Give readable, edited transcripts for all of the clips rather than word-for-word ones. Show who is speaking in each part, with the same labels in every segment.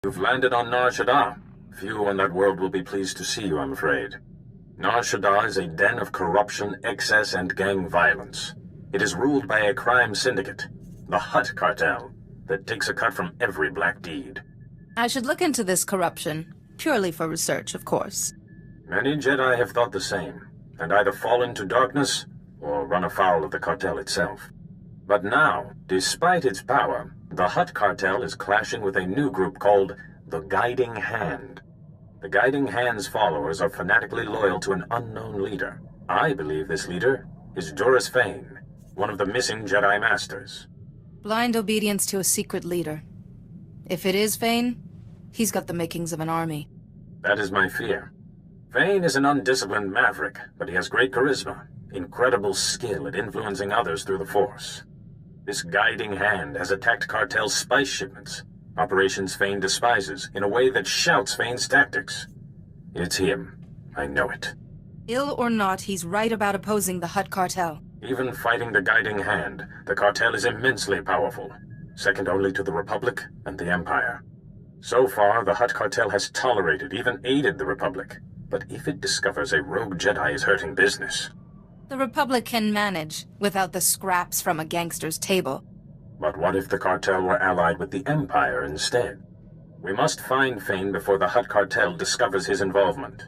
Speaker 1: You've landed on Nar Shaddaa. Few on that world will be pleased to see you, I'm afraid. Nar Shaddaa is a den of corruption, excess, and gang violence. It is ruled by a crime syndicate, the Hutt cartel, that takes a cut from every black deed.
Speaker 2: I should look into this corruption, purely for research, of course.
Speaker 1: Many Jedi have thought the same, and either fall into darkness or run afoul of the cartel itself. But now, despite its power, the Hutt cartel is clashing with a new group called the Guiding Hand. The Guiding Hand's followers are fanatically loyal to an unknown leader. I believe this leader is Doris Fane, one of the missing Jedi Masters.
Speaker 2: Blind obedience to a secret leader. If it is Fane, he's got the makings of an army.
Speaker 1: That is my fear. Fane is an undisciplined maverick, but he has great charisma, incredible skill at influencing others through the Force. This Guiding Hand has attacked cartel's spice shipments, operations Fane despises, in a way that shouts Fane's tactics. It's him. I know it.
Speaker 2: Ill or not, he's right about opposing the Hutt cartel.
Speaker 1: Even fighting the Guiding Hand, the cartel is immensely powerful, second only to the Republic and the Empire. So far, the Hutt cartel has tolerated, even aided the Republic. But if it discovers a rogue Jedi is hurting business...
Speaker 2: The Republic can manage, without the scraps from a gangster's table.
Speaker 1: But what if the cartel were allied with the Empire instead? We must find Fane before the Hutt cartel discovers his involvement.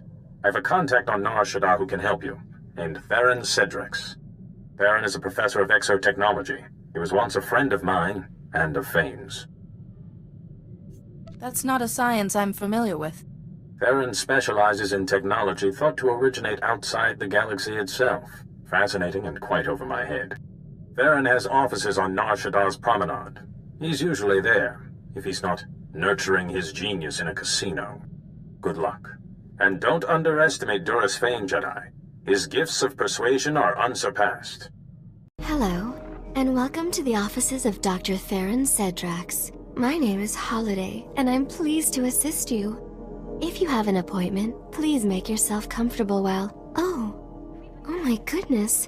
Speaker 1: I have a contact on Nar Shaddaa who can help you, named Theron Cedrex. Theron is a professor of exotechnology. He was once a friend of mine, and of Fane's.
Speaker 2: That's not a science I'm familiar with.
Speaker 1: Theron specializes in technology thought to originate outside the galaxy itself. Fascinating and quite over my head. Theron has offices on Nar Shaddaa's promenade. He's usually there, if he's not nurturing his genius in a casino. Good luck. And don't underestimate Doris Fane, Jedi. His gifts of persuasion are unsurpassed.
Speaker 3: Hello, and welcome to the offices of Dr. Theron Cedrex. My name is Holiday, and I'm pleased to assist you. If you have an appointment, please make yourself comfortable while... Oh my goodness.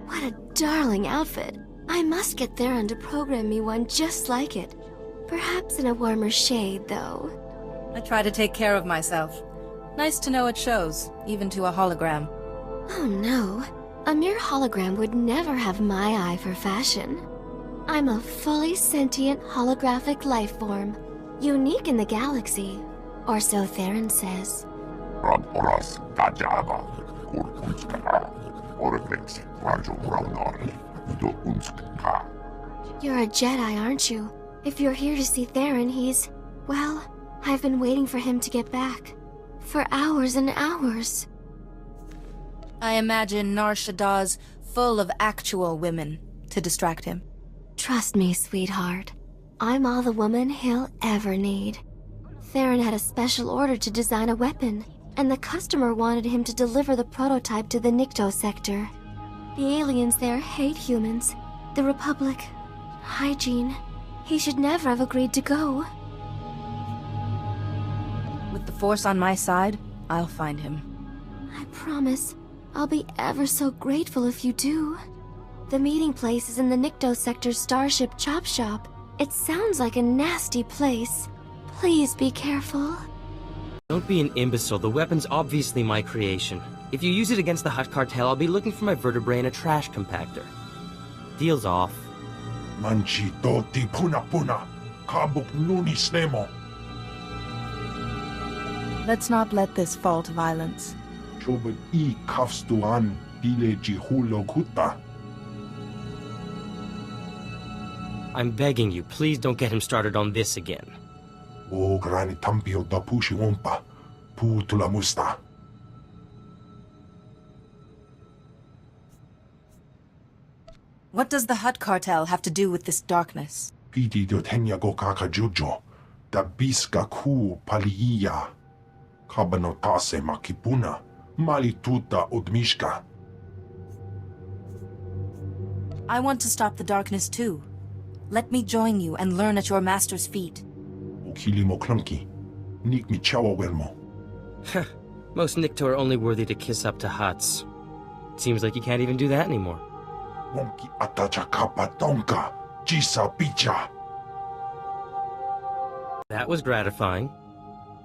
Speaker 3: What a darling outfit. I must get Theron to program me one just like it. Perhaps in a warmer shade, though.
Speaker 2: I try to take care of myself. Nice to know it shows, even to a hologram.
Speaker 3: Oh no. A mere hologram would never have my eye for fashion. I'm a fully sentient holographic life form, unique in the galaxy, or so Theron says. You're a Jedi, aren't you? If you're here to see Theron, he's... Well, I've been waiting for him to get back. For hours and hours.
Speaker 2: I imagine Nar Shaddaa's full of actual women to distract him.
Speaker 3: Trust me, sweetheart. I'm all the woman he'll ever need. Theron had a special order to design a weapon, and the customer wanted him to deliver the prototype to the SWTOR sector. The aliens there hate humans. The Republic. Hygiene. He should never have agreed to go.
Speaker 2: With the Force on my side, I'll find him.
Speaker 3: I promise. I'll be ever so grateful if you do. The meeting place is in the SWTOR sector's Starship Chop Shop. It sounds like a nasty place. Please be careful.
Speaker 4: Don't be an imbecile. The weapon's obviously my creation. If you use it against the Hutt cartel, I'll be looking for my vertebrae in a trash compactor. Deal's off.
Speaker 5: Manchi toti puna puna. Kabuk nuni snemo.
Speaker 2: Let's not let this fall to violence.
Speaker 5: Chobut I kafstuan dile jihulo kuta.
Speaker 4: I'm begging you, please don't get him started on this again.
Speaker 5: O grani tampio da pushi wompa. Pu tula musta.
Speaker 2: What does the Hutt cartel have to do with this darkness?
Speaker 5: Piti do tenya go kaka jujo. Da biska ku paliia. Kabanotase makipuna. Mali tuta odmishka.
Speaker 2: I want to stop the darkness too. Let me join you and learn at your master's feet.
Speaker 5: Ukili mo clunky. Nik mi chawa welmo.
Speaker 4: Most SWTOR are only worthy to kiss up to Hutts. Seems like you can't even do that anymore.
Speaker 5: Wonki atacha kapa tonka. Jisa picha.
Speaker 4: That was gratifying.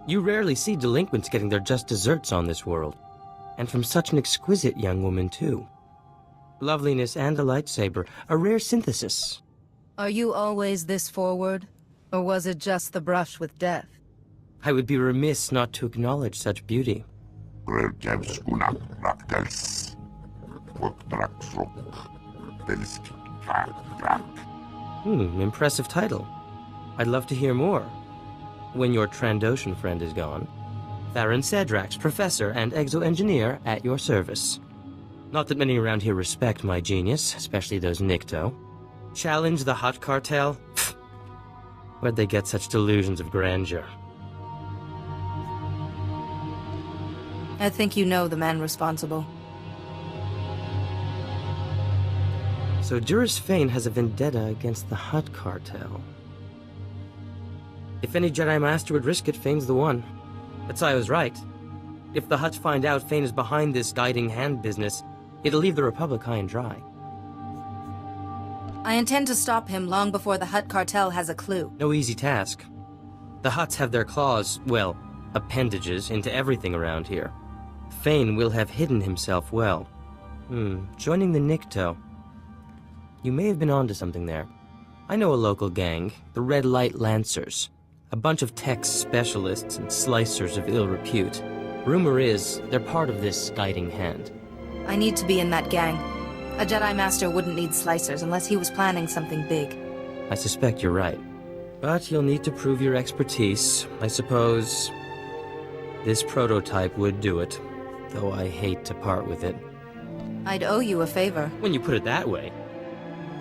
Speaker 4: You rarely see delinquents getting their just desserts on this world. And from such an exquisite young woman, too. Loveliness and a lightsaber, a rare synthesis.
Speaker 2: Are you always this forward? Or was it just the brush with death?
Speaker 4: I would be remiss not to acknowledge such beauty. Impressive title. I'd love to hear more. When your Trandoshan friend is gone. Theron Cedrax, professor and exo-engineer at your service. Not that many around here respect my genius, especially those Nikto. Challenge the Hutt Cartel? Pfft. Where'd they get such delusions of grandeur?
Speaker 2: I think you know the man responsible.
Speaker 4: So Juris Fane has a vendetta against the Hutt Cartel. If any Jedi Master would risk it, Fane's the one. That's why I was right. If the Hutts find out Fane is behind this guiding hand business, it'll leave the Republic high and dry.
Speaker 2: I intend to stop him long before the Hutt Cartel has a clue.
Speaker 4: No easy task. The Hutts have their claws, well, appendages, into everything around here. Fane will have hidden himself well. Joining the Nikto. You may have been onto something there. I know a local gang, the Red Light Lancers. A bunch of tech specialists and slicers of ill repute. Rumor is, they're part of this guiding hand.
Speaker 2: I need to be in that gang. A Jedi Master wouldn't need slicers unless he was planning something big.
Speaker 4: I suspect you're right. But you'll need to prove your expertise. I suppose this prototype would do it, though I hate to part with it.
Speaker 2: I'd owe you a favor.
Speaker 4: When you put it that way.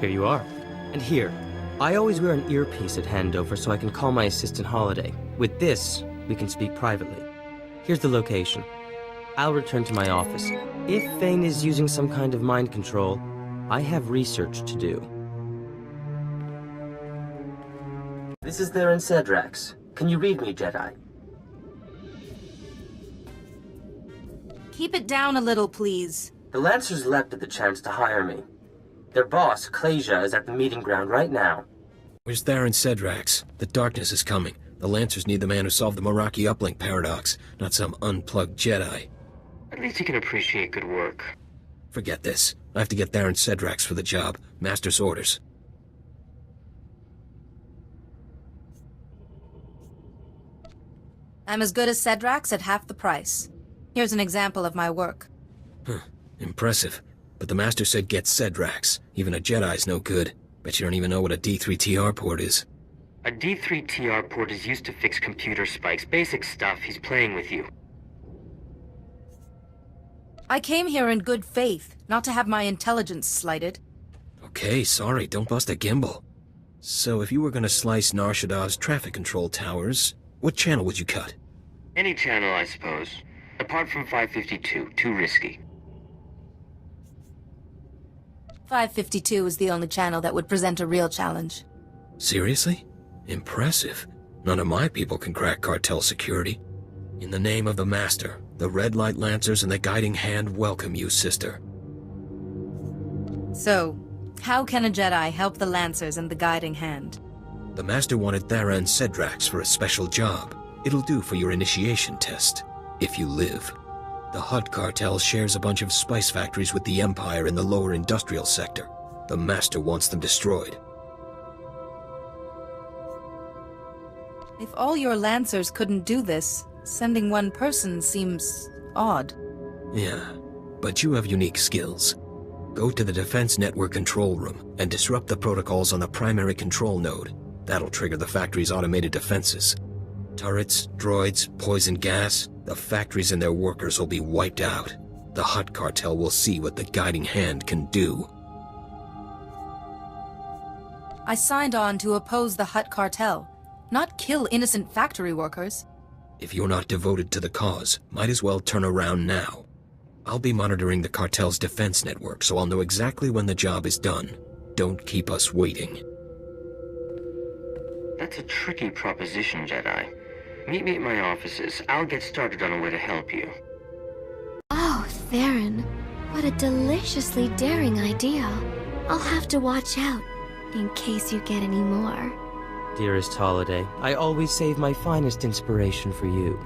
Speaker 4: Here you are. And here, I always wear an earpiece at handover so I can call my assistant Holiday. With this, we can speak privately. Here's the location. I'll return to my office. If Fane is using some kind of mind control, I have research to do. This is Theron Cedrax. Can you read me, Jedi?
Speaker 2: Keep it down a little, please.
Speaker 4: The Lancers leapt at the chance to hire me. Their boss, Klasia, is at the meeting ground right now.
Speaker 6: Where's Theron Cedrax? The darkness is coming. The Lancers need the man who solved the Meraki uplink paradox, not some unplugged Jedi.
Speaker 4: At least he can appreciate good work.
Speaker 6: Forget this. I have to get Theron Cedrax for the job. Master's orders.
Speaker 2: I'm as good as Cedrax at half the price. Here's an example of my work.
Speaker 6: Impressive. But the Master said get Cedrax. Even a Jedi's no good. Bet you don't even know what a D3TR port is.
Speaker 4: A D3TR port is used to fix computer spikes. Basic stuff. He's playing with you.
Speaker 2: I came here in good faith, not to have my intelligence slighted.
Speaker 6: Okay, sorry, don't bust a gimbal. So if you were gonna slice Nar Shaddaa's traffic control towers, what channel would you cut?
Speaker 4: Any channel, I suppose. Apart from 552, too risky.
Speaker 2: 552 is the only channel that would present a real challenge.
Speaker 6: Seriously? Impressive. None of my people can crack cartel security. In the name of the Master, the Red Light Lancers and the Guiding Hand welcome you, sister.
Speaker 2: So, how can a Jedi help the Lancers and the Guiding Hand?
Speaker 6: The Master wanted Theron Cedrax for a special job. It'll do for your initiation test, if you live. The Hutt Cartel shares a bunch of spice factories with the Empire in the lower industrial sector. The Master wants them destroyed.
Speaker 2: If all your Lancers couldn't do this, sending one person seems odd.
Speaker 6: Yeah, but you have unique skills. Go to the Defense Network control room and disrupt the protocols on the primary control node. That'll trigger the factory's automated defenses. Turrets, droids, poison gas, the factories and their workers will be wiped out. The Hutt Cartel will see what the Guiding Hand can do.
Speaker 2: I signed on to oppose the Hutt Cartel, not kill innocent factory workers.
Speaker 6: If you're not devoted to the cause, might as well turn around now. I'll be monitoring the cartel's defense network, so I'll know exactly when the job is done. Don't keep us waiting.
Speaker 4: That's a tricky proposition, Jedi. Meet me at my offices. I'll get started on a way to help you.
Speaker 3: Oh, Theron. What a deliciously daring idea. I'll have to watch out, in case you get any more.
Speaker 4: Dearest Holiday, I always save my finest inspiration for you.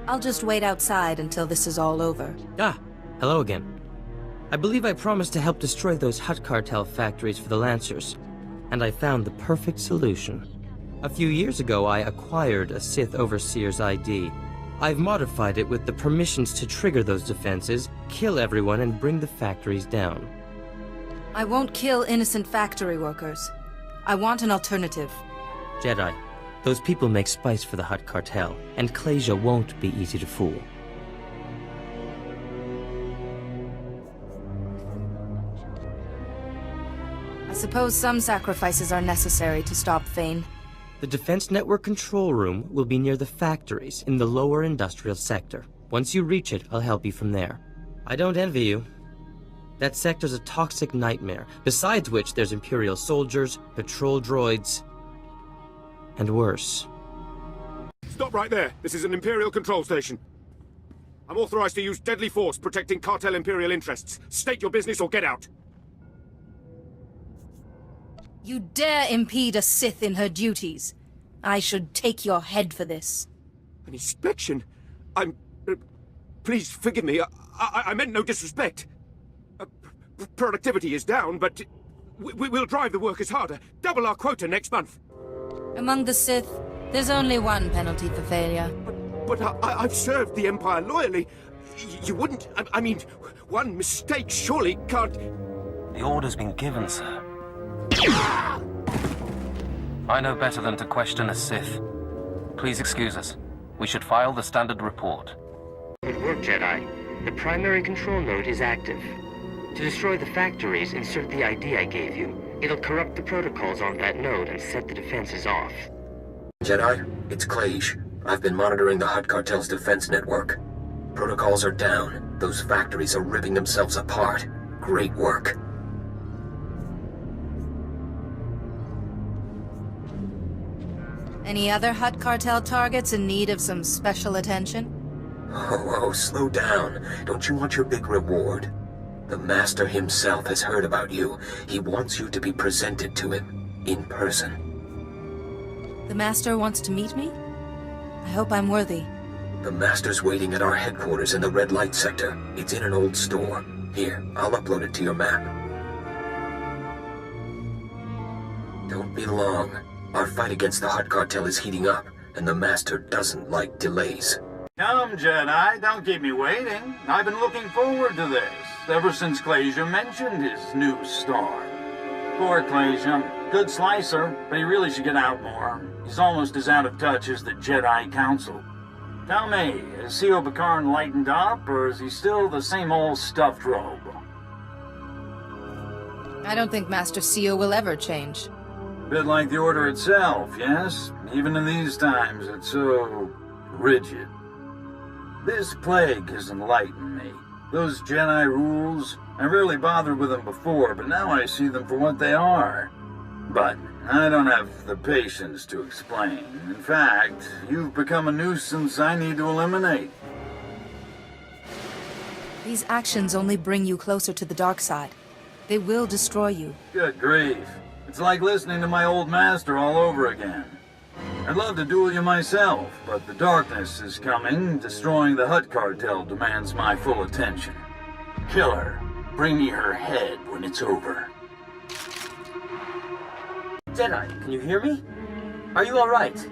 Speaker 2: I'll just wait outside until this is all over.
Speaker 4: Ah, hello again. I believe I promised to help destroy those Hutt cartel factories for the Lancers, and I found the perfect solution. A few years ago, I acquired a Sith Overseer's ID. I've modified it with the permissions to trigger those defenses, kill everyone, and bring the factories down.
Speaker 2: I won't kill innocent factory workers. I want an alternative.
Speaker 4: Jedi, those people make spice for the Hutt cartel, and Klasia won't be easy to fool.
Speaker 2: I suppose some sacrifices are necessary to stop Thane.
Speaker 4: The Defense Network control room will be near the factories in the lower industrial sector. Once you reach it, I'll help you from there. I don't envy you. That sector's a toxic nightmare, besides which there's Imperial soldiers, patrol droids, and worse.
Speaker 7: Stop right there. This is an Imperial control station. I'm authorized to use deadly force protecting cartel Imperial interests. State your business or get out.
Speaker 2: You dare impede a Sith in her duties. I should take your head for this.
Speaker 7: An inspection? Please forgive me. I meant no disrespect. Productivity is down, but we'll drive the workers harder. Double our quota next month.
Speaker 2: Among the Sith, there's only one penalty for failure.
Speaker 7: But I've served the Empire loyally. You wouldn't... I mean, one mistake surely can't...
Speaker 8: The order's been given, sir. I know better than to question a Sith. Please excuse us. We should file the standard report.
Speaker 9: Good work, Jedi. The primary control node is active. To destroy the factories, insert the ID I gave you. It'll corrupt the protocols on that node and set the defenses off.
Speaker 10: Jedi, it's Klage. I've been monitoring the Hutt cartel's defense network. Protocols are down. Those factories are ripping themselves apart. Great work.
Speaker 2: Any other Hutt cartel targets in need of some special attention?
Speaker 10: Oh, slow down. Don't you want your big reward? The Master himself has heard about you. He wants you to be presented to him, in person.
Speaker 2: The Master wants to meet me? I hope I'm worthy.
Speaker 10: The Master's waiting at our headquarters in the red light sector. It's in an old store. Here, I'll upload it to your map. Don't be long. Our fight against the Hutt cartel is heating up, and the Master doesn't like delays.
Speaker 11: Come, Jedi, don't keep me waiting. I've been looking forward to this, ever since Klasia mentioned his new star. Poor Klasia. Good slicer, but he really should get out more. He's almost as out of touch as the Jedi Council. Tell me, is C.O. Bakarn lightened up, or is he still the same old stuffed robe?
Speaker 2: I don't think Master C.O. will ever change.
Speaker 11: Bit like the Order itself, yes? Even in these times, it's so... rigid. This plague has enlightened me. Those Jedi rules, I rarely bothered with them before, but now I see them for what they are. But I don't have the patience to explain. In fact, you've become a nuisance I need to eliminate.
Speaker 2: These actions only bring you closer to the dark side. They will destroy you.
Speaker 11: Good grief. It's like listening to my old master all over again. I'd love to duel you myself, but the darkness is coming. Destroying the Hutt cartel demands my full attention. Kill her. Bring me her head when it's over.
Speaker 4: Jedi, can you hear me? Are you alright?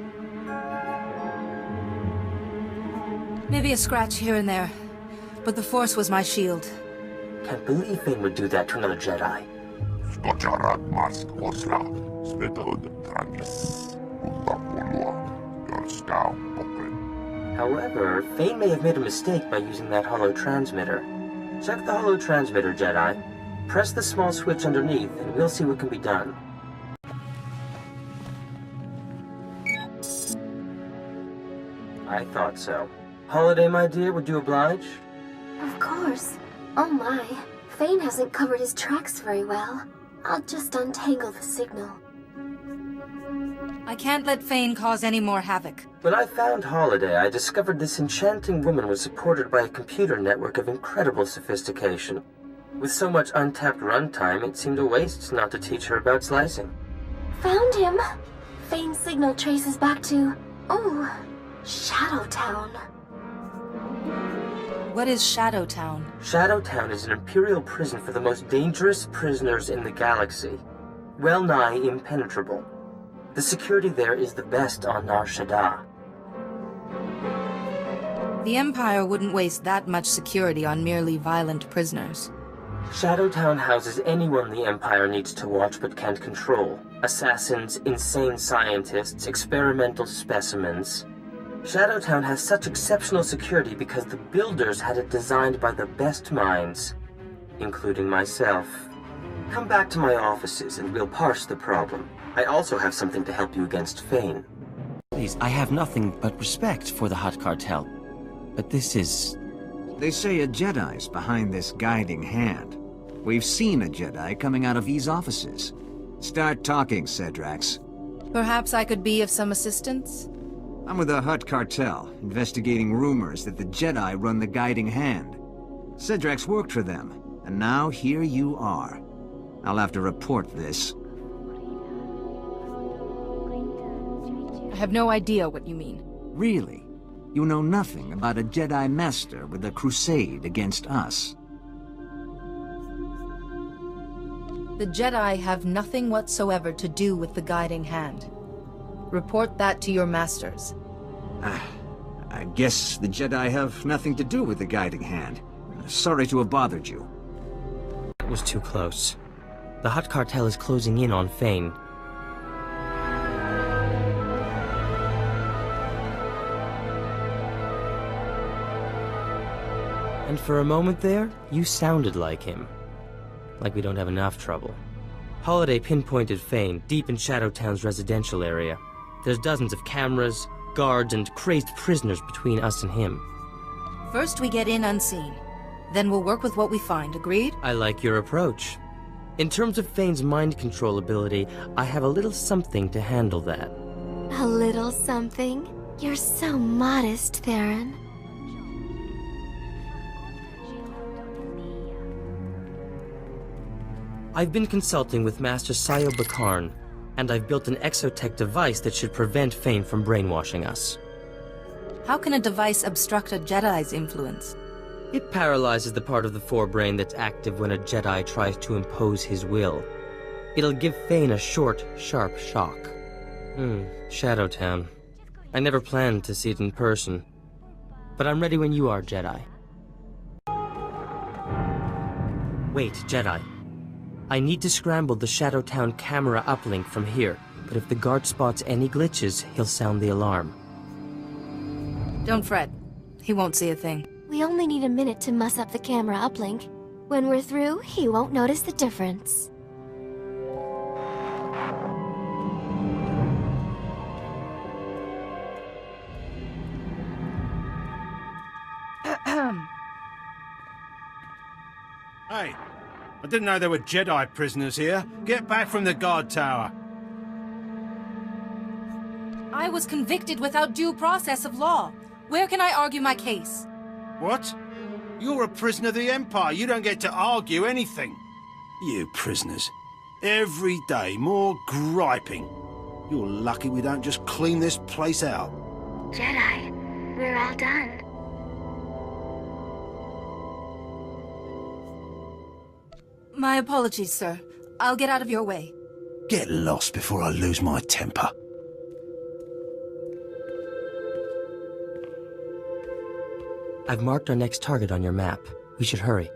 Speaker 2: Maybe a scratch here and there, but the Force was my shield.
Speaker 4: Can't believe Thane would do that to another Jedi. However, Thane may have made a mistake by using that holo transmitter. Check the holo transmitter, Jedi. Press the small switch underneath, and we'll see what can be done. I thought so. Holiday, my dear, would you oblige?
Speaker 3: Of course. Oh my, Thane hasn't covered his tracks very well. I'll just untangle the signal.
Speaker 2: I can't let Thane cause any more havoc.
Speaker 4: When I found Holiday, I discovered this enchanting woman was supported by a computer network of incredible sophistication. With so much untapped runtime, it seemed a waste not to teach her about slicing.
Speaker 3: Found him! Fane's signal traces back to... oh, Shadowtown.
Speaker 2: What is Shadowtown?
Speaker 4: Shadowtown is an Imperial prison for the most dangerous prisoners in the galaxy. Well nigh impenetrable. The security there is the best on Nar Shaddaa.
Speaker 2: The Empire wouldn't waste that much security on merely violent prisoners.
Speaker 4: Shadowtown houses anyone the Empire needs to watch but can't control. Assassins, insane scientists, experimental specimens. Shadowtown has such exceptional security because the builders had it designed by the best minds, including myself. Come back to my offices and we'll parse the problem. I also have something to help you against Fane.
Speaker 12: Please, I have nothing but respect for the Hutt Cartel. But this is...
Speaker 13: They say a Jedi's behind this guiding hand. We've seen a Jedi coming out of these offices. Start talking, Cedrax.
Speaker 2: Perhaps I could be of some assistance?
Speaker 13: I'm with the Hutt Cartel, investigating rumors that the Jedi run the guiding hand. Cedrax worked for them, and now here you are. I'll have to report this.
Speaker 2: I have no idea what you mean.
Speaker 13: Really? You know nothing about a Jedi Master with a crusade against us?
Speaker 2: The Jedi have nothing whatsoever to do with the guiding hand. Report that to your masters.
Speaker 13: I guess the Jedi have nothing to do with the guiding hand. Sorry to have bothered you.
Speaker 4: It was too close. The Hutt Cartel is closing in on Fane. And for a moment there, you sounded like him. Like we don't have enough trouble. Holiday pinpointed Fane, deep in Shadowtown's residential area. There's dozens of cameras, guards, and crazed prisoners between us and him.
Speaker 2: First we get in unseen. Then we'll work with what we find, agreed?
Speaker 4: I like your approach. In terms of Fane's mind control ability, I have a little something to handle that.
Speaker 3: A little something? You're so modest, Theron.
Speaker 4: I've been consulting with Master Sayo Bakarn, and I've built an exotech device that should prevent Fane from brainwashing us.
Speaker 2: How can a device obstruct a Jedi's influence?
Speaker 4: It paralyzes the part of the forebrain that's active when a Jedi tries to impose his will. It'll give Fane a short, sharp shock. Shadowtown. I never planned to see it in person. But I'm ready when you are, Jedi. Wait, Jedi. I need to scramble the Shadowtown camera uplink from here, but if the guard spots any glitches, he'll sound the alarm.
Speaker 2: Don't fret. He won't see a thing.
Speaker 3: We only need a minute to muss up the camera uplink. When we're through, he won't notice the difference.
Speaker 14: Hey, I didn't know there were Jedi prisoners here. Get back from the guard tower.
Speaker 2: I was convicted without due process of law. Where can I argue my case?
Speaker 14: What? You're a prisoner of the Empire. You don't get to argue anything. You prisoners. Every day, more griping. You're lucky we don't just clean this place out.
Speaker 3: Jedi, we're all done.
Speaker 2: My apologies, sir. I'll get out of your way.
Speaker 14: Get lost before I lose my temper.
Speaker 4: I've marked our next target on your map. We should hurry.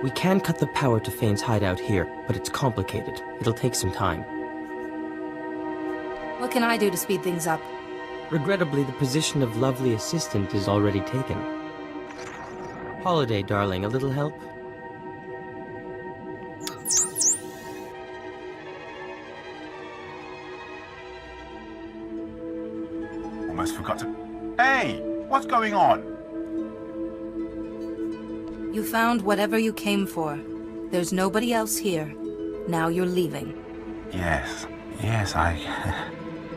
Speaker 4: We can cut the power to Fane's hideout here, but it's complicated. It'll take some time.
Speaker 2: What can I do to speed things up?
Speaker 4: Regrettably, the position of lovely assistant is already taken. Holiday, darling, a little help?
Speaker 15: Almost forgot to... Hey! What's going on?
Speaker 2: You found whatever you came for. There's nobody else here. Now you're leaving.
Speaker 15: Yes, I...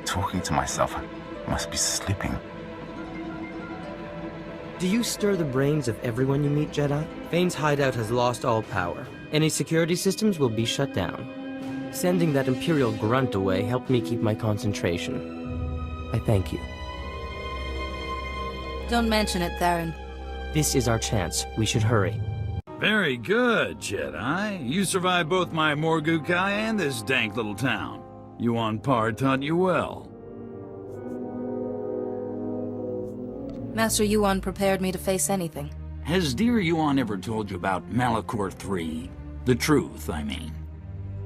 Speaker 15: Talking to myself. I must be slipping.
Speaker 4: Do you stir the brains of everyone you meet, Jedi? Fane's hideout has lost all power. Any security systems will be shut down. Sending that Imperial grunt away helped me keep my concentration. I thank you.
Speaker 2: Don't mention it, Theron.
Speaker 4: This is our chance. We should hurry.
Speaker 11: Very good, Jedi. You survived both my Morgukai and this dank little town. Yuan Par taught you well.
Speaker 2: Master Yuan prepared me to face anything.
Speaker 11: Has dear Yuan ever told you about Malachor III? The truth, I mean.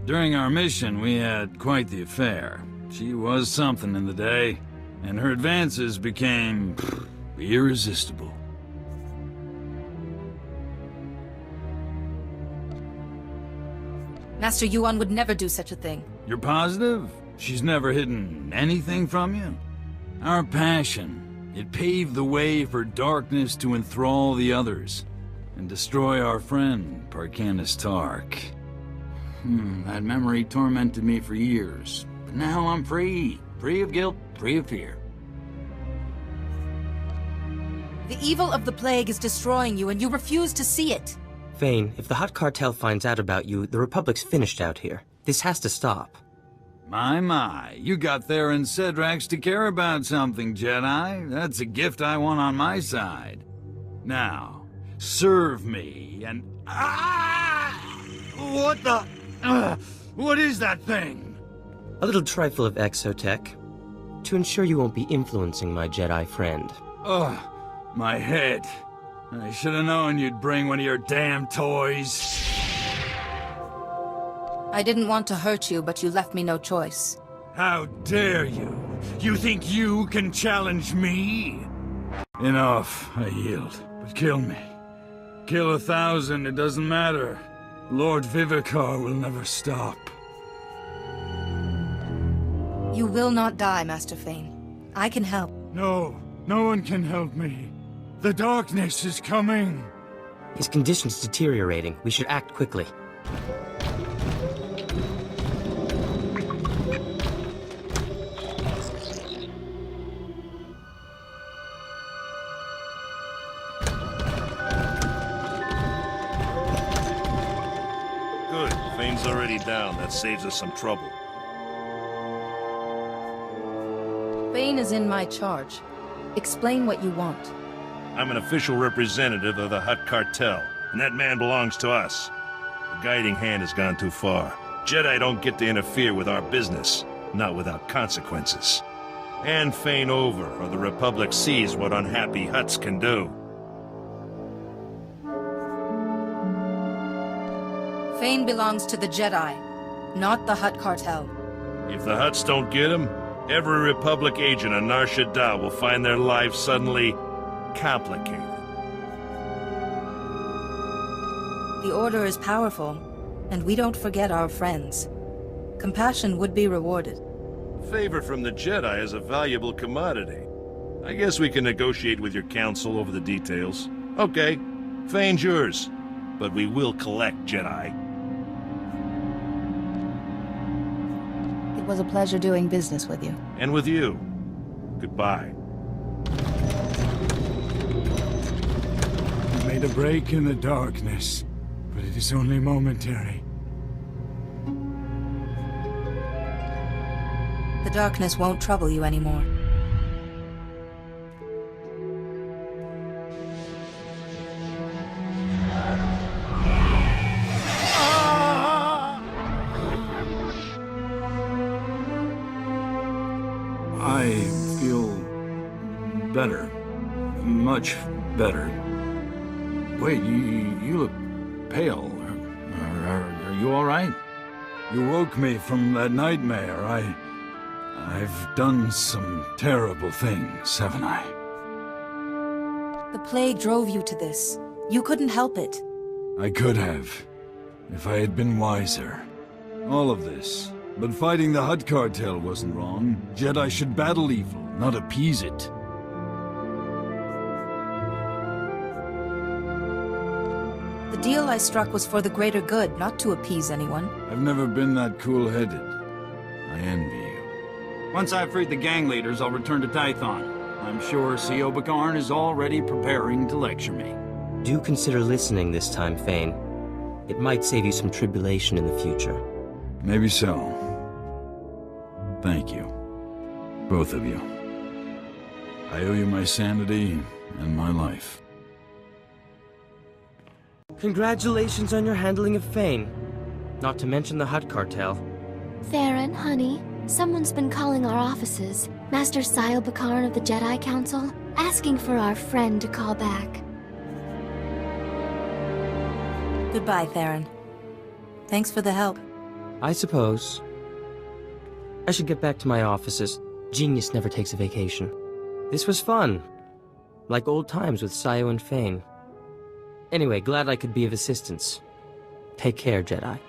Speaker 11: During our mission, we had quite the affair. She was something in the day, and her advances became irresistible.
Speaker 2: Master Yuan would never do such a thing.
Speaker 11: You're positive? She's never hidden anything from you? Our passion, it paved the way for darkness to enthrall the others, and destroy our friend, Parkanis Tark. That memory tormented me for years, but now I'm free. Free of guilt, free of fear.
Speaker 2: The evil of the plague is destroying you, and you refuse to see it.
Speaker 4: Fane, if the Hutt Cartel finds out about you, the Republic's finished out here. This has to stop.
Speaker 11: My, you got Theron Cedrax to care about something, Jedi. That's a gift I want on my side. Now, serve me, and... What the... what is that thing?
Speaker 4: A little trifle of exotech, to ensure you won't be influencing my Jedi friend.
Speaker 11: Ugh, my head. I should have known you'd bring one of your damn toys.
Speaker 2: I didn't want to hurt you, but you left me no choice.
Speaker 11: How dare you? You think you can challenge me? Enough, I yield. But kill me. Kill 1,000, it doesn't matter. Lord Vivicar will never stop.
Speaker 2: You will not die, Master Fane. I can help.
Speaker 11: No, no one can help me. The darkness is coming.
Speaker 4: His condition's deteriorating. We should act quickly.
Speaker 16: Good. Fane's already down. That saves us some trouble.
Speaker 2: Fane is in my charge. Explain what you want.
Speaker 16: I'm an official representative of the Hutt Cartel, and that man belongs to us. The guiding hand has gone too far. Jedi don't get to interfere with our business, not without consequences. Hand Fane over, or the Republic sees what unhappy Hutts can do.
Speaker 2: Fane belongs to the Jedi, not the Hutt Cartel.
Speaker 16: If the Hutts don't get him, every Republic agent on Nar Shaddaa will find their lives suddenly complicated.
Speaker 2: The Order is powerful, and we don't forget our friends. Compassion would be rewarded.
Speaker 16: Favor from the Jedi is a valuable commodity. I guess we can negotiate with your council over the details. Okay, Fane's yours, but we will collect, Jedi.
Speaker 2: It was a pleasure doing business with you.
Speaker 16: And with you. Goodbye.
Speaker 11: We made a break in the darkness, but it is only momentary.
Speaker 2: The darkness won't trouble you anymore.
Speaker 11: I feel better. Much better. Wait, you look pale. Are you all right? You woke me from that nightmare. I've done some terrible things, haven't I?
Speaker 2: The plague drove you to this. You couldn't help it.
Speaker 11: I could have, if I had been wiser. All of this. But fighting the Hutt Cartel wasn't wrong. Jedi should battle evil, not appease it.
Speaker 2: The deal I struck was for the greater good, not to appease anyone.
Speaker 11: I've never been that cool-headed. I envy you. Once I've freed the gang leaders, I'll return to Tython.
Speaker 17: I'm sure C.O. Bakarn is already preparing to lecture me.
Speaker 4: Do consider listening this time, Fane. It might save you some tribulation in the future.
Speaker 17: Maybe so. Thank you. Both of you. I owe you my sanity and my life.
Speaker 4: Congratulations on your handling of Fane. Not to mention the Hutt cartel.
Speaker 3: Theron, honey, someone's been calling our offices. Master Sio Bakarn of the Jedi Council, asking for our friend to call back.
Speaker 2: Goodbye, Theron. Thanks for the help.
Speaker 4: I suppose. I should get back to my offices. Genius never takes a vacation. This was fun. Like old times with Sio and Fane. Anyway, glad I could be of assistance. Take care, Jedi.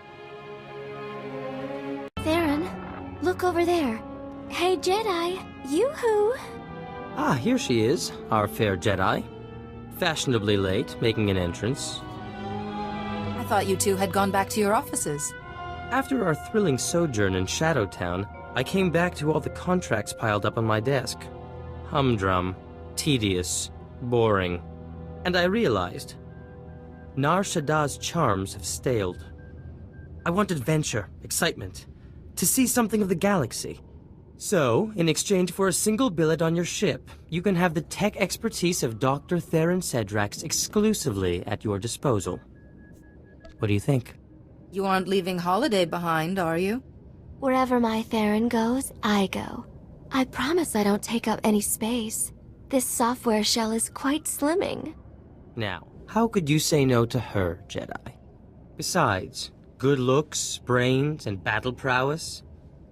Speaker 3: Theron, look over there. Hey, Jedi, yoo-hoo!
Speaker 4: Ah, here she is, our fair Jedi. Fashionably late, making an entrance.
Speaker 2: I thought you two had gone back to your offices.
Speaker 4: After our thrilling sojourn in Shadowtown, I came back to all the contracts piled up on my desk. Humdrum, tedious, boring. And I realized, Nar Shaddah's charms have staled. I want adventure, excitement, to see something of the galaxy. So, in exchange for a single billet on your ship, you can have the tech expertise of Dr. Theron Cedrax exclusively at your disposal. What do you think?
Speaker 2: You aren't leaving Holiday behind, are you?
Speaker 3: Wherever my Theron goes, I go. I promise I don't take up any space. This software shell is quite slimming.
Speaker 4: Now, how could you say no to her, Jedi? Besides, good looks, brains, and battle prowess?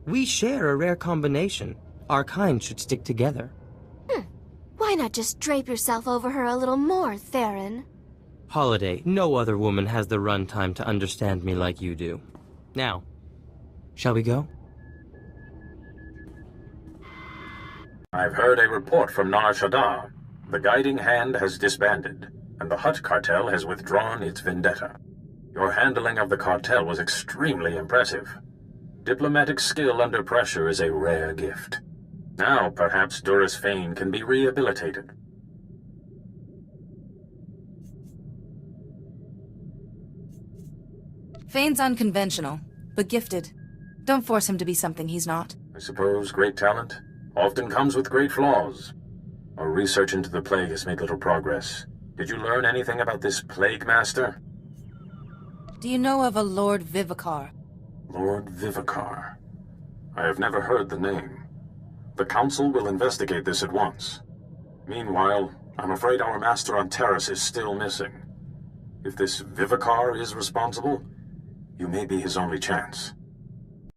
Speaker 4: We share a rare combination. Our kind should stick together.
Speaker 3: Why not just drape yourself over her a little more, Theron?
Speaker 4: Holiday, no other woman has the runtime to understand me like you do. Now, shall we go?
Speaker 1: I've heard a report from Nar Shaddaa. The Guiding Hand has disbanded, and the Hutt cartel has withdrawn its vendetta. Your handling of the cartel was extremely impressive. Diplomatic skill under pressure is a rare gift. Now, perhaps Duras Fane can be rehabilitated.
Speaker 2: Fane's unconventional, but gifted. Don't force him to be something he's not.
Speaker 1: I suppose great talent often comes with great flaws. Our research into the plague has made little progress. Did you learn anything about this Plague Master?
Speaker 2: Do you know of a Lord Vivicar?
Speaker 1: Lord Vivicar. I have never heard the name. The Council will investigate this at once. Meanwhile, I'm afraid our master on Terrace is still missing. If this Vivicar is responsible, you may be his only chance.